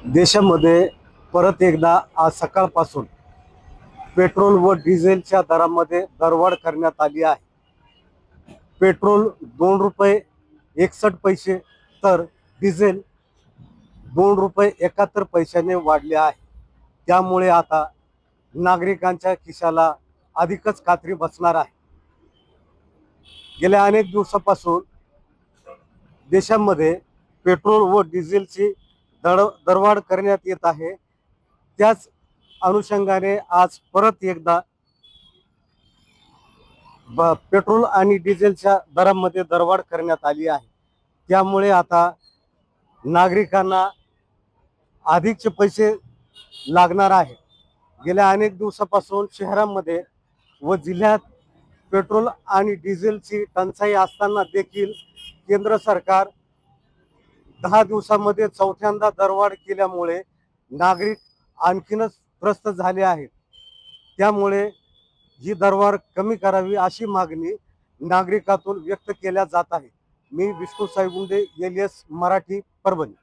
देशामध्ये परत एकदा आज सकाळपासून पेट्रोल व डिझेलच्या दरामध्ये दरवाढ करण्यात आली आहे। पेट्रोल 2 रुपये 61 पैसे तर डिझेल 2 रुपये 71 पैशाने वाढले आहे। त्यामुळे आता नागरिकांच्या खिशाला अधिकच कात्री बसणार आहे। गेल्या अनेक दिवसापासून देशामध्ये पेट्रोल व डिझेलची दरवाढ करण्यात येत आहे। त्याच अनुषंगाने आज परत एकदा पेट्रोल आणि डिझेलच्या दरामध्ये दरवाढ करण्यात आली आहे। त्यामुळे आता नागरिकांना अधिकचे पैसे लागणार आहे। गेल्या अनेक दिवसापासून शहरामध्ये व जिल्ह्यात पेट्रोल आणि डिझेलची टंचाई असताना देखील केंद्र सरकार 10 दिवसामध्ये चौथ्यांदा दरवाढ केल्यामुळे नागरिक आणखीनच त्रस्त झाले आहेत। त्यामुळे ही दरवाढ कमी करावी अशी मागणी नागरिकातून व्यक्त केल्या जात आहे। मी विष्णू सायगुंडे, LS मराठी, परभणी।